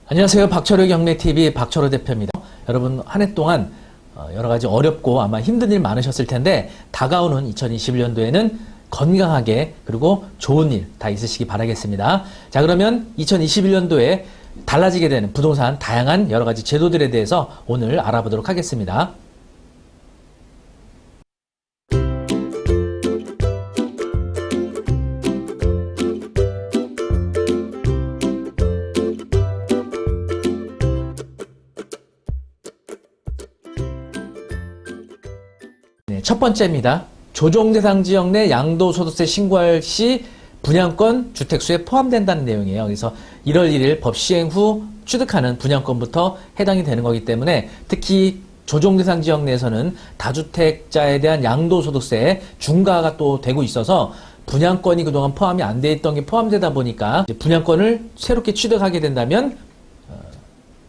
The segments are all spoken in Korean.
안녕하세요. 박철호 경매TV 박철호 대표입니다. 여러분 한 해 동안 여러 가지 어렵고 아마 힘든 일 많으셨을 텐데 다가오는 2021년도에는 건강하게 그리고 좋은 일 다 있으시기 바라겠습니다. 자, 그러면 2021년도에 달라지게 되는 부동산 다양한 여러 가지 제도들에 대해서 오늘 알아보도록 하겠습니다. 네, 첫 번째입니다. 조정대상 지역 내 양도소득세 신고할 시 분양권 주택수에 포함된다는 내용이에요. 그래서 1월 1일 법 시행 후 취득하는 분양권부터 해당이 되는 거기 때문에 특히 조정대상 지역 내에서는 다주택자에 대한 양도소득세 중과가 또 되고 있어서 분양권이 그동안 포함이 안 돼 있던 게 포함되다 보니까 분양권을 새롭게 취득하게 된다면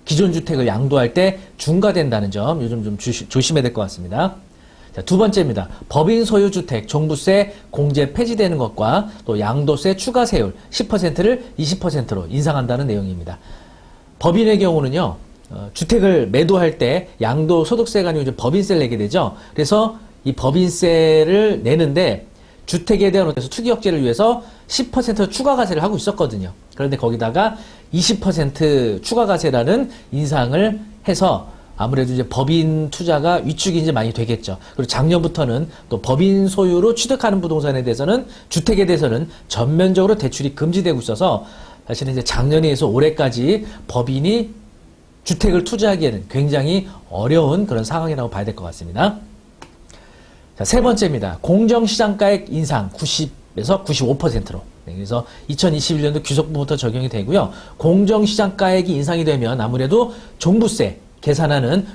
기존 주택을 양도할 때 중과된다는 점 요즘 좀 조심해야 될 것 같습니다. 자, 두 번째입니다. 법인 소유 주택 종부세 공제 폐지되는 것과 또 양도세 추가 세율 10%를 20%로 인상한다는 내용입니다. 법인의 경우는요, 주택을 매도할 때 양도소득세가 아니고 이제 법인세를 내게 되죠. 그래서 이 법인세를 내는데 주택에 대한 투기 억제를 위해서 10% 추가과세를 하고 있었거든요. 그런데 거기다가 20% 추가과세라는 인상을 해서 아무래도 이제 법인 투자가 위축이 이제 많이 되겠죠. 그리고 작년부터는 또 법인 소유로 취득하는 부동산에 대해서는 주택에 대해서는 전면적으로 대출이 금지되고 있어서 사실은 이제 작년에 해서 올해까지 법인이 주택을 투자하기에는 굉장히 어려운 그런 상황이라고 봐야 될 것 같습니다. 자, 세 번째입니다. 공정시장가액 인상 90에서 95%로. 네, 그래서 2021년도 귀속부부터 적용이 되고요. 공정시장가액이 인상이 되면 아무래도 종부세 계산하는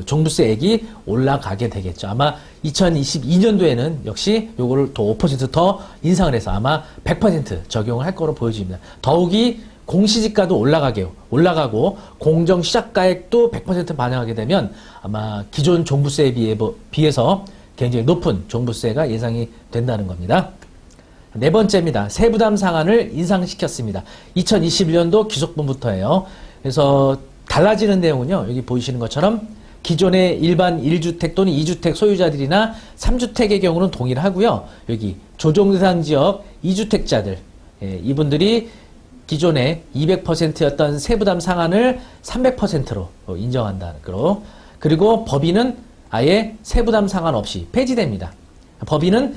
종부세액이 올라가게 되겠죠. 아마 2022년도에는 역시 요거를 또 5% 인상을 해서 아마 100% 적용을 할 거로 보여집니다. 더욱이 공시지가도 올라가고 공정시작가액도 100% 반영하게 되면 아마 기존 종부세에 비해서 굉장히 높은 종부세가 예상이 된다는 겁니다. 네 번째입니다. 세부담 상한을 인상시켰습니다. 2021년도 귀속분부터예요. 그래서 달라지는 내용은요, 여기 보이시는 것처럼 기존의 일반 1주택 또는 2주택 소유자들이나 3주택의 경우는 동일하고요. 여기 조정대상 지역 2주택자들, 이분들이 기존에 200%였던 세부담 상한을 300%로 인정한다는 거로. 그리고 법인은 아예 세부담 상한 없이 폐지됩니다. 법인은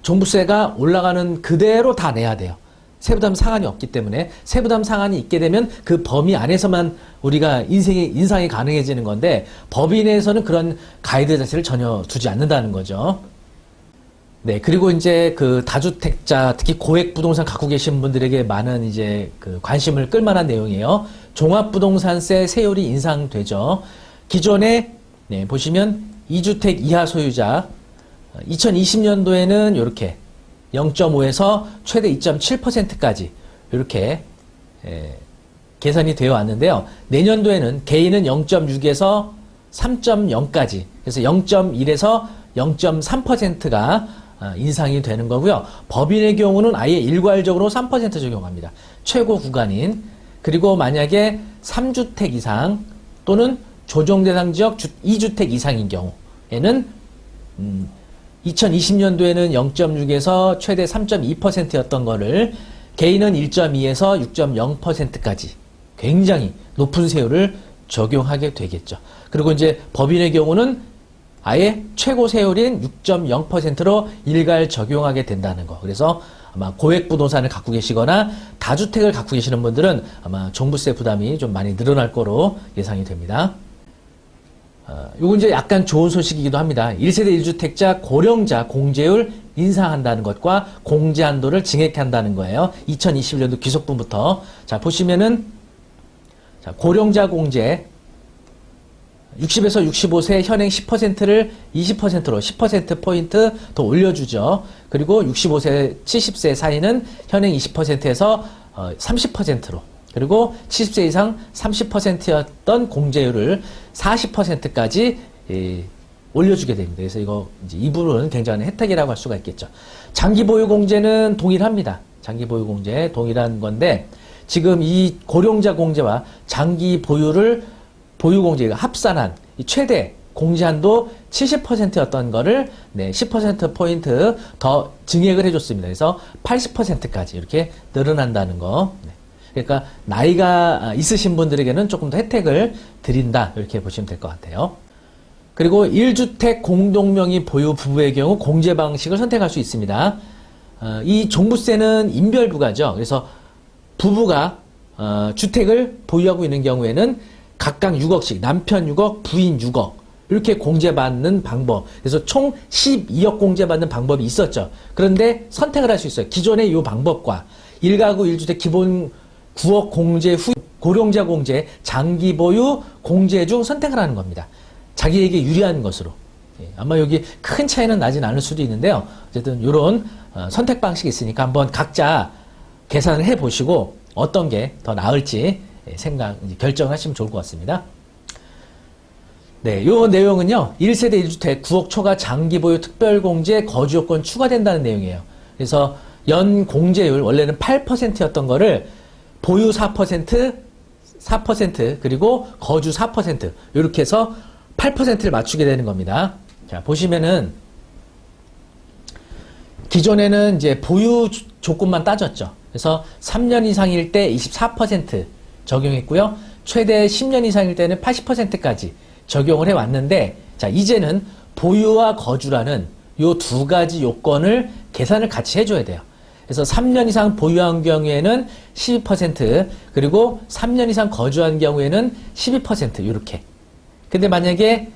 종부세가 올라가는 그대로 다 내야 돼요. 세부담 상한이 없기 때문에 세부담 상한이 있게 되면 그 범위 안에서만 우리가 인상이 가능해지는 건데 법인에서는 그런 가이드 자체를 전혀 두지 않는다는 거죠. 네, 그리고 이제 그 다주택자 특히 고액 부동산 갖고 계신 분들에게 많은 이제 그 관심을 끌만한 내용이에요. 종합부동산세 세율이 인상되죠. 기존에 네, 보시면 2주택 이하 소유자 2020년도에는 이렇게 0.5에서 최대 2.7%까지 이렇게 계산이 되어 왔는데요. 내년도에는 개인은 0.6에서 3.0까지 그래서 0.1에서 0.3%가 인상이 되는 거고요. 법인의 경우는 아예 일괄적으로 3% 적용합니다. 최고 구간인. 그리고 만약에 3주택 이상 또는 조정대상 지역 2주택 이상인 경우에는 2020년도에는 0.6에서 최대 3.2%였던 거를 개인은 1.2에서 6.0%까지 굉장히 높은 세율을 적용하게 되겠죠. 그리고 이제 법인의 경우는 아예 최고 세율인 6.0%로 일괄 적용하게 된다는 거. 그래서 아마 고액 부동산을 갖고 계시거나 다주택을 갖고 계시는 분들은 아마 종부세 부담이 좀 많이 늘어날 거로 예상이 됩니다. 요건 이제 약간 좋은 소식이기도 합니다. 1세대 1주택자 고령자 공제율 인상한다는 것과 공제 한도를 증액한다는 거예요. 2021년도 귀속분부터. 자, 보시면은, 자, 고령자 공제 60에서 65세 현행 10%를 20%로 10%포인트 더 올려주죠. 그리고 65세, 70세 사이는 현행 20%에서 30%로. 그리고 70세 이상 30%였던 공제율을 40%까지 올려주게 됩니다. 그래서 이제 이 부분은 굉장히 혜택이라고 할 수가 있겠죠. 장기 보유 공제는 동일합니다. 장기 보유 공제 동일한 건데 지금 이 고령자 공제와 장기 보유 공제가 합산한 이 최대 공제 한도 70%였던 거를 10%포인트 더 증액을 해줬습니다. 그래서 80%까지 이렇게 늘어난다는 거. 그러니까 나이가 있으신 분들에게는 조금 더 혜택을 드린다. 이렇게 보시면 될 것 같아요. 그리고 1주택 공동명의 보유 부부의 경우 공제 방식을 선택할 수 있습니다. 이 종부세는 인별부과죠. 그래서 부부가 주택을 보유하고 있는 경우에는 각각 6억씩, 남편 6억, 부인 6억 이렇게 공제받는 방법. 그래서 총 12억 공제받는 방법이 있었죠. 그런데 선택을 할 수 있어요. 기존의 이 방법과 1가구 1주택 기본 9억 공제 후 고령자 공제, 장기 보유 공제 중 선택을 하는 겁니다. 자기에게 유리한 것으로. 아마 여기 큰 차이는 나진 않을 수도 있는데요. 어쨌든 이런 선택 방식이 있으니까 한번 각자 계산을 해보시고 어떤 게 더 나을지 결정하시면 좋을 것 같습니다. 네, 요 내용은요. 1세대 1주택 9억 초과 장기 보유 특별공제 거주 요건 추가된다는 내용이에요. 그래서 연 공제율 원래는 8%였던 거를 보유 4%, 4% 그리고 거주 4% 이렇게 해서 8%를 맞추게 되는 겁니다. 자, 보시면은 기존에는 이제 보유 조건만 따졌죠. 그래서 3년 이상일 때 24% 적용했고요. 최대 10년 이상일 때는 80%까지 적용을 해왔는데, 자, 이제는 보유와 거주라는 요 두 가지 요건을 계산을 같이 해줘야 돼요. 그래서 3년 이상 보유한 경우에는 12%, 그리고 3년 이상 거주한 경우에는 12% 이렇게. 근데 만약에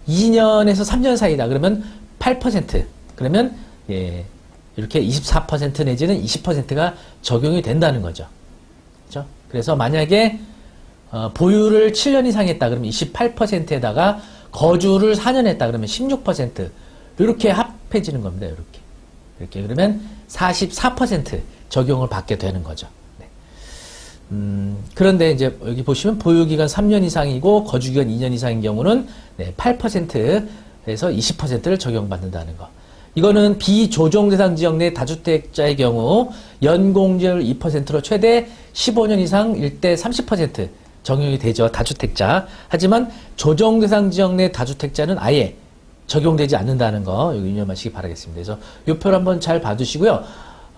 2년에서 3년 사이다 그러면 8%, 그러면 이렇게 24% 내지는 20%가 적용이 된다는 거죠. 그렇죠? 그래서 만약에 보유를 7년 이상 했다 그러면 28%에다가 거주를 4년 했다 그러면 16% 이렇게 합해지는 겁니다. 이렇게 그러면 44% 적용을 받게 되는 거죠. 네. 그런데 이제 여기 보시면 보유기간 3년 이상이고 거주기간 2년 이상인 경우는 8%에서 20%를 적용받는다는 거. 이거는 비조정 대상 지역 내 다주택자의 경우 연공제율 2%로 최대 15년 이상일 때 30% 적용이 되죠. 다주택자. 하지만 조정 대상 지역 내 다주택자는 아예 적용되지 않는다는 거 여기 유념하시기 바라겠습니다. 그래서 이 표를 한번 잘 봐두시고요.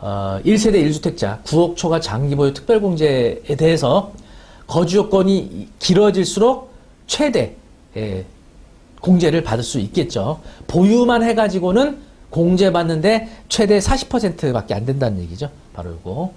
1세대 1주택자 9억 초과 장기보유 특별공제에 대해서 거주 요건이 길어질수록 최대 공제를 받을 수 있겠죠. 보유만 해가지고는 공제받는데 최대 40%밖에 안 된다는 얘기죠. 바로 이거.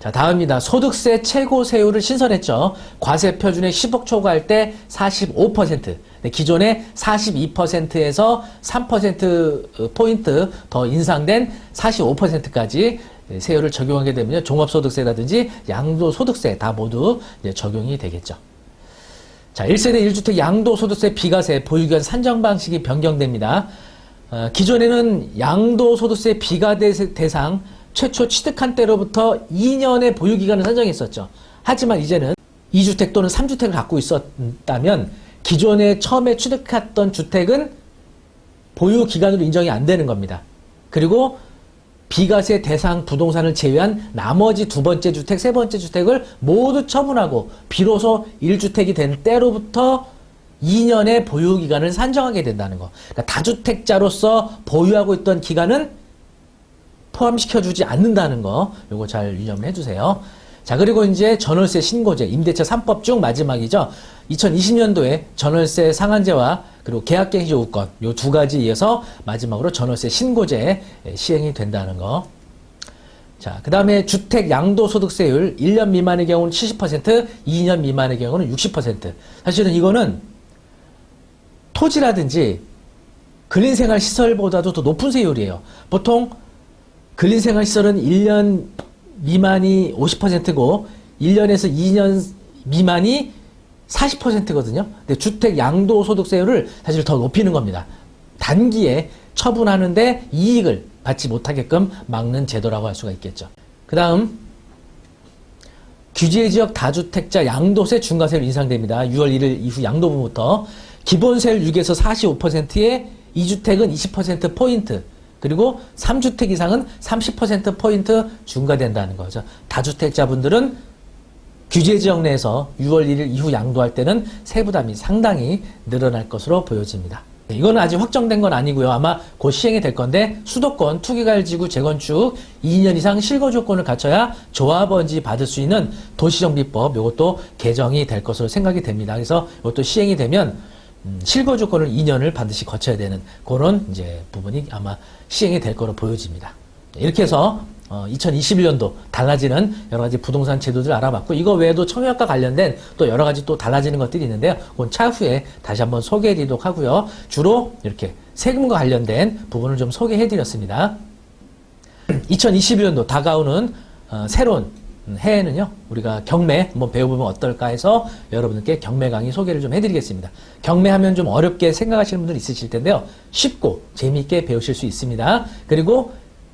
자, 다음입니다. 소득세 최고 세율을 신설했죠. 과세 표준액 10억 초과할 때 45%. 네, 기존의 42%에서 3%포인트 더 인상된 45%까지 세율을 적용하게 되면 종합소득세라든지 양도소득세 다 모두 이제 적용이 되겠죠. 자, 1세대 1주택 양도소득세 비과세 보유기간 산정 방식이 변경됩니다. 기존에는 양도소득세 비과세 대상 최초 취득한 때로부터 2년의 보유기간을 산정했었죠. 하지만 이제는 2주택 또는 3주택을 갖고 있었다면 기존에 처음에 취득했던 주택은 보유기간으로 인정이 안 되는 겁니다. 그리고 비과세 대상 부동산을 제외한 나머지 두 번째 주택, 세 번째 주택을 모두 처분하고 비로소 1주택이 된 때로부터 2년의 보유기간을 산정하게 된다는 거. 그러니까 다주택자로서 보유하고 있던 기간은 포함시켜주지 않는다는 거, 요거 잘 유념을 해주세요. 자, 그리고 이제 전월세 신고제, 임대차 3법 중 마지막이죠. 2020년도에 전월세 상한제와 그리고 계약갱신 요건, 요 두 가지에 이어서 마지막으로 전월세 신고제 시행이 된다는 거. 자, 그 다음에 주택 양도소득세율 1년 미만의 경우는 70%, 2년 미만의 경우는 60%. 사실은 이거는 토지라든지 근린생활시설보다도 더 높은 세율이에요. 보통 근린생활시설은 1년 미만이 50%고 1년에서 2년 미만이 40%거든요. 근데 주택 양도소득세율을 사실 더 높이는 겁니다. 단기에 처분하는데 이익을 받지 못하게끔 막는 제도라고 할 수가 있겠죠. 그 다음 규제지역 다주택자 양도세 중과세율 인상됩니다. 6월 1일 이후 양도부부터 기본세율 6에서 45%에 2주택은 20%포인트 그리고 3주택 이상은 30%포인트 중과된다는 거죠. 다주택자분들은 규제 지역 내에서 6월 1일 이후 양도할 때는 세부담이 상당히 늘어날 것으로 보여집니다. 이거는 아직 확정된 건 아니고요. 아마 곧 시행이 될 건데 수도권, 투기가일지구, 재건축 2년 이상 실거 조건을 갖춰야 조합원지 받을 수 있는 도시정비법 이것도 개정이 될 것으로 생각이 됩니다. 그래서 이것도 시행이 되면 실거 조건을 2년을 반드시 거쳐야 되는 그런 이제 부분이 아마 시행이 될 거로 보여집니다. 이렇게 해서 2021년도 달라지는 여러 가지 부동산 제도들 알아봤고 이거 외에도 청약과 관련된 또 여러 가지 또 달라지는 것들이 있는데요. 그건 차후에 다시 한번 소개해 드리도록 하고요. 주로 이렇게 세금과 관련된 부분을 좀 소개해 드렸습니다. 2021년도 다가오는 새로운 해에는요. 우리가 경매 한번 배워보면 어떨까 해서 여러분들께 경매 강의 소개를 좀 해드리겠습니다. 경매하면 좀 어렵게 생각하시는 분들 있으실 텐데요. 쉽고 재미있게 배우실 수 있습니다. 그리고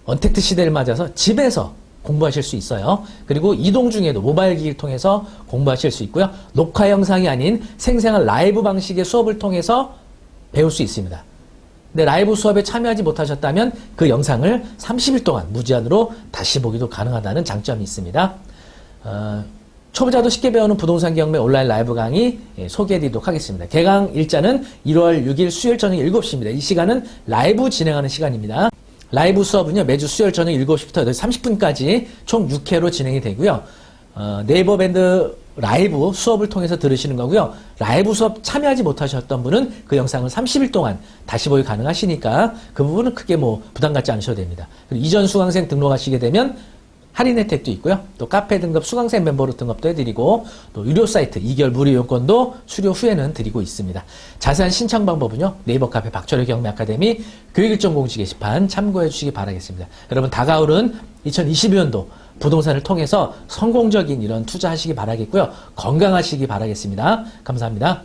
언택트 시대를 맞아서 집에서 공부하실 수 있어요. 그리고 이동 중에도 모바일 기기를 통해서 공부하실 수 있고요. 녹화 영상이 아닌 생생한 라이브 방식의 수업을 통해서 배울 수 있습니다. 근데 라이브 수업에 참여하지 못하셨다면 그 영상을 30일 동안 무제한으로 다시 보기도 가능하다는 장점이 있습니다. 초보자도 쉽게 배우는 부동산 경매 온라인 라이브 강의 소개해드리도록 하겠습니다. 개강 일자는 1월 6일 수요일 저녁 7시입니다. 이 시간은 라이브 진행하는 시간입니다. 라이브 수업은요, 매주 수요일 저녁 7시부터 8시 30분까지 총 6회로 진행이 되고요. 네이버 밴드 라이브 수업을 통해서 들으시는 거고요. 라이브 수업 참여하지 못하셨던 분은 그 영상을 30일 동안 다시 보기 가능하시니까 그 부분은 크게 뭐 부담 갖지 않으셔도 됩니다. 그리고 이전 수강생 등록하시게 되면 할인 혜택도 있고요. 또 카페 등급 수강생 멤버로 등급도 해드리고 또 유료 사이트 2개월 무료 이용권도 수료 후에는 드리고 있습니다. 자세한 신청 방법은요. 네이버 카페 박철의 경매 아카데미 교육일정 공지 게시판 참고해 주시기 바라겠습니다. 여러분 다가오는 2022년도 부동산을 통해서 성공적인 이런 투자하시기 바라겠고요. 건강하시기 바라겠습니다. 감사합니다.